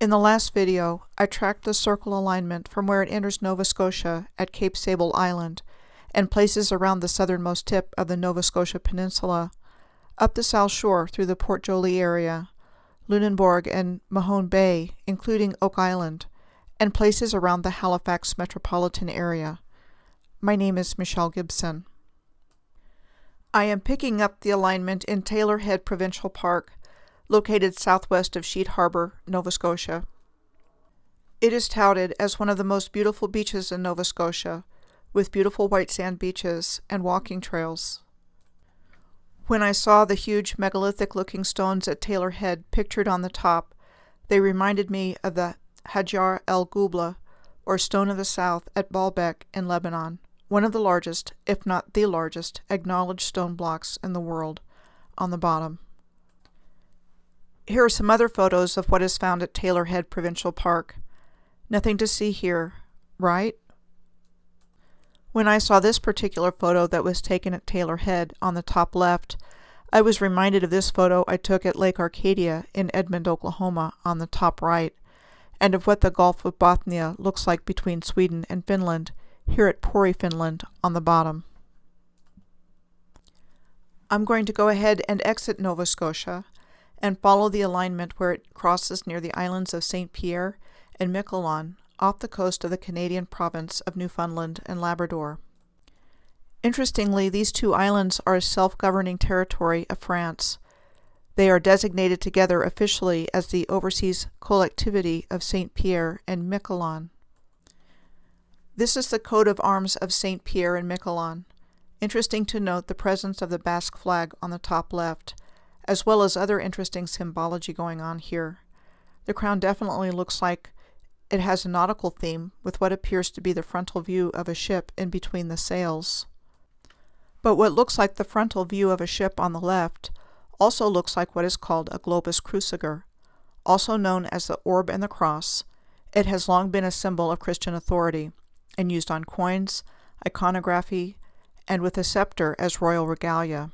In the last video, I tracked the circle alignment from where it enters Nova Scotia at Cape Sable Island and places around the southernmost tip of the Nova Scotia peninsula, up the south shore through the Port Joli area, Lunenbourg and Mahone Bay, including Oak Island, and places around the Halifax Metropolitan area. My name is Michelle Gibson. I am picking up the alignment in Taylor Head Provincial Park, located southwest of Sheet Harbour, Nova Scotia. It is touted as one of the most beautiful beaches in Nova Scotia, with beautiful white sand beaches and walking trails. When I saw the huge megalithic-looking stones at Taylor Head pictured on the top, they reminded me of the Hajar el-Gubla, or Stone of the South, at Baalbek in Lebanon, one of the largest, if not the largest, acknowledged stone blocks in the world, on the bottom. Here are some other photos of what is found at Taylor Head Provincial Park. Nothing to see here, right? When I saw this particular photo that was taken at Taylor Head on the top left, I was reminded of this photo I took at Lake Arcadia in Edmond, Oklahoma, on the top right, and of what the Gulf of Bothnia looks like between Sweden and Finland, here at Pori, Finland, on the bottom. I'm going to go ahead and exit Nova Scotia and follow the alignment where it crosses near the islands of St. Pierre and Miquelon, off the coast of the Canadian province of Newfoundland and Labrador. Interestingly, these two islands are a self-governing territory of France. They are designated together officially as the Overseas Collectivity of St. Pierre and Miquelon. This is the coat of arms of St. Pierre and Miquelon. Interesting to note the presence of the Basque flag on the top left, as well as other interesting symbology going on here. The crown definitely looks like it has a nautical theme with what appears to be the frontal view of a ship in between the sails. But what looks like the frontal view of a ship on the left also looks like what is called a globus cruciger, also known as the orb and the cross. It has long been a symbol of Christian authority and used on coins, iconography, and with a scepter as royal regalia.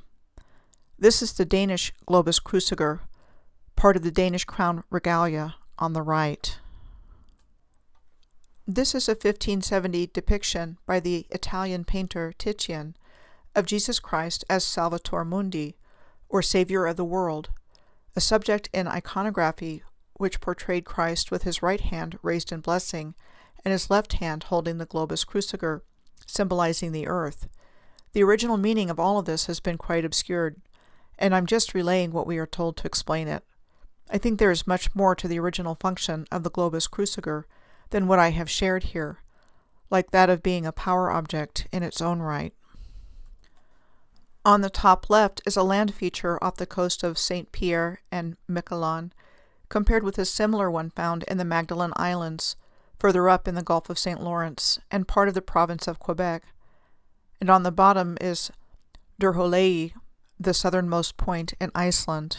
This is the Danish globus cruciger, part of the Danish crown regalia on the right. This is a 1570 depiction by the Italian painter Titian of Jesus Christ as Salvator Mundi, or Savior of the World, a subject in iconography which portrayed Christ with his right hand raised in blessing and his left hand holding the globus cruciger, symbolizing the earth. The original meaning of all of this has been quite obscured, and I'm just relaying what we are told to explain it. I think there is much more to the original function of the globus cruciger than what I have shared here, like that of being a power object in its own right. On the top left is a land feature off the coast of St. Pierre and Miquelon, compared with a similar one found in the Magdalen Islands, further up in the Gulf of St. Lawrence and part of the province of Quebec. And on the bottom is Durholei, the southernmost point in Iceland.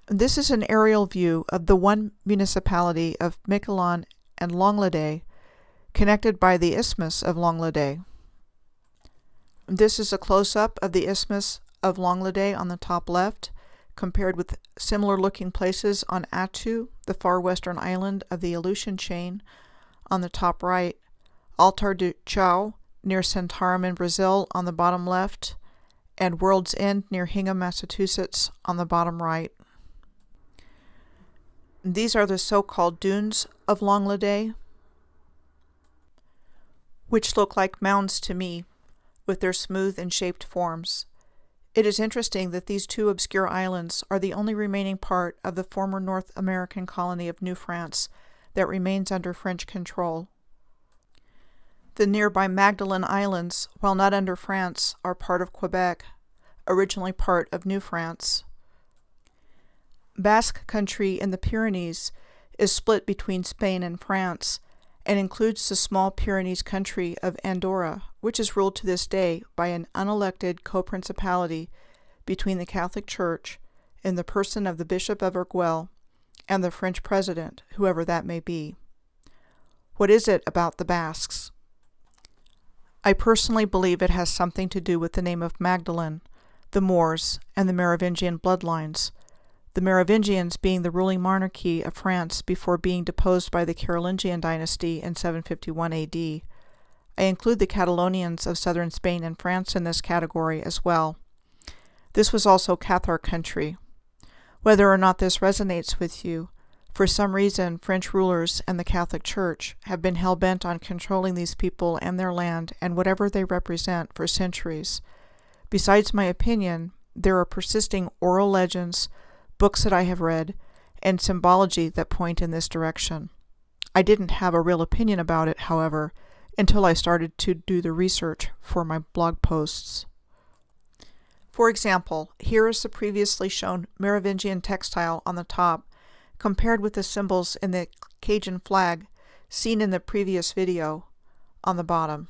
This is an aerial view of the one municipality of Miquelon and Longleday, connected by the Isthmus of Longleday. This is a close-up of the Isthmus of Longleday on the top left, compared with similar-looking places on Attu, the far western island of the Aleutian chain, on the top right, Altar do Chao, near Santarém in Brazil, on the bottom left, and World's End near Hingham, Massachusetts, on the bottom right. These are the so-called dunes of Longleday, which look like mounds to me, with their smooth and shaped forms. It is interesting that these two obscure islands are the only remaining part of the former North American colony of New France that remains under French control. The nearby Magdalen Islands, while not under France, are part of Quebec, originally part of New France. Basque country in the Pyrenees is split between Spain and France, and includes the small Pyrenees country of Andorra, which is ruled to this day by an unelected co-principality between the Catholic Church, in the person of the Bishop of Arguel, and the French president, whoever that may be. What is it about the Basques? I personally believe it has something to do with the name of Magdalen, the Moors, and the Merovingian bloodlines, the Merovingians being the ruling monarchy of France before being deposed by the Carolingian dynasty in 751 AD. I include the Catalonians of southern Spain and France in this category as well. This was also Cathar country. Whether or not this resonates with you, for some reason French rulers and the Catholic Church have been hell-bent on controlling these people and their land and whatever they represent for centuries. Besides my opinion, there are persisting oral legends, books that I have read, and symbology that point in this direction. I didn't have a real opinion about it, however, until I started to do the research for my blog posts. For example, here is the previously shown Merovingian textile on the top, compared with the symbols in the Cajun flag seen in the previous video on the bottom.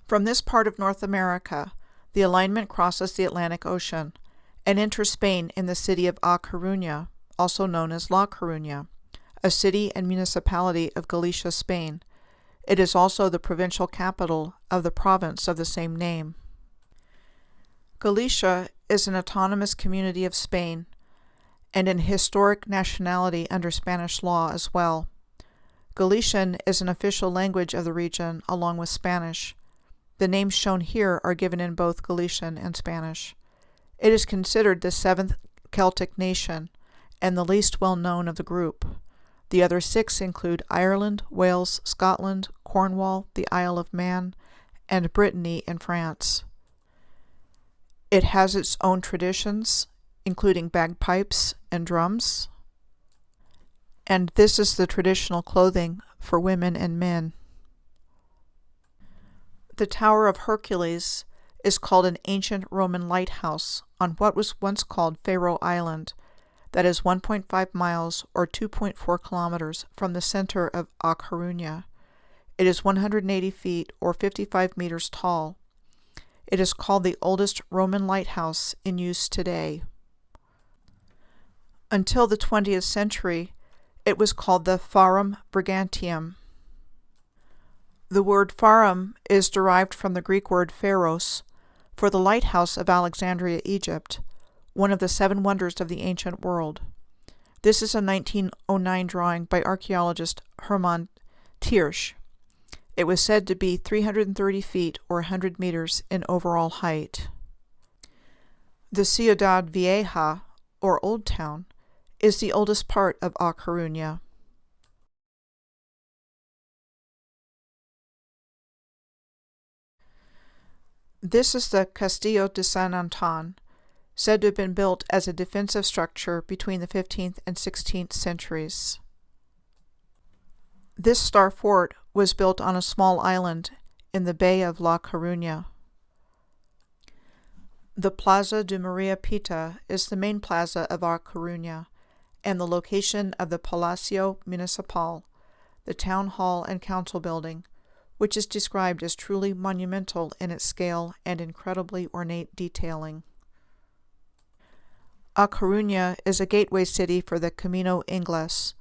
From this part of North America, the alignment crosses the Atlantic Ocean and enters Spain in the city of A Coruña, also known as La Coruña, a city and municipality of Galicia, Spain. It is also the provincial capital of the province of the same name. Galicia is an autonomous community of Spain and an historic nationality under Spanish law as well. Galician is an official language of the region along with Spanish. The names shown here are given in both Galician and Spanish. It is considered the seventh Celtic nation and the least well-known of the group. The other six include Ireland, Wales, Scotland, Cornwall, the Isle of Man, and Brittany in France. It has its own traditions, including bagpipes and drums, and this is the traditional clothing for women and men. The Tower of Hercules is called an ancient Roman lighthouse on what was once called Faroe Island, that is 1.5 miles or 2.4 kilometers from the center of A Coruña. It is 180 feet or 55 meters tall. It is called the oldest Roman lighthouse in use today. Until the 20th century, it was called the Forum Brigantium. The word Farum is derived from the Greek word pharos, for the lighthouse of Alexandria, Egypt, one of the seven wonders of the ancient world. This is a 1909 drawing by archaeologist Hermann Tiersch. It was said to be 330 feet or 100 meters in overall height. The Ciudad Vieja, or Old Town, is the oldest part of A Coruña. This is the Castillo de San Anton, said to have been built as a defensive structure between the 15th and 16th centuries. This star fort was built on a small island in the Bay of La Coruña. The Plaza de Maria Pita is the main plaza of A Coruña and the location of the Palacio Municipal, the town hall and council building, which is described as truly monumental in its scale and incredibly ornate detailing. A Coruña is a gateway city for the Camino Inglés,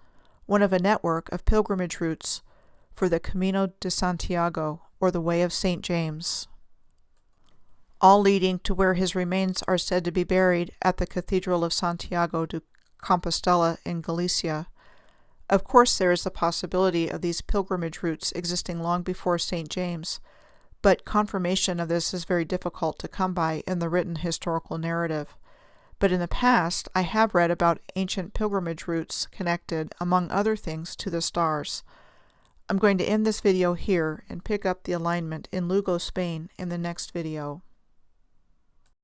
one of a network of pilgrimage routes for the Camino de Santiago, or the Way of St. James, all leading to where his remains are said to be buried at the Cathedral of Santiago de Compostela in Galicia. Of course, there is the possibility of these pilgrimage routes existing long before St. James, but confirmation of this is very difficult to come by in the written historical narrative. But in the past, I have read about ancient pilgrimage routes connected, among other things, to the stars. I'm going to end this video here and pick up the alignment in Lugo, Spain in the next video.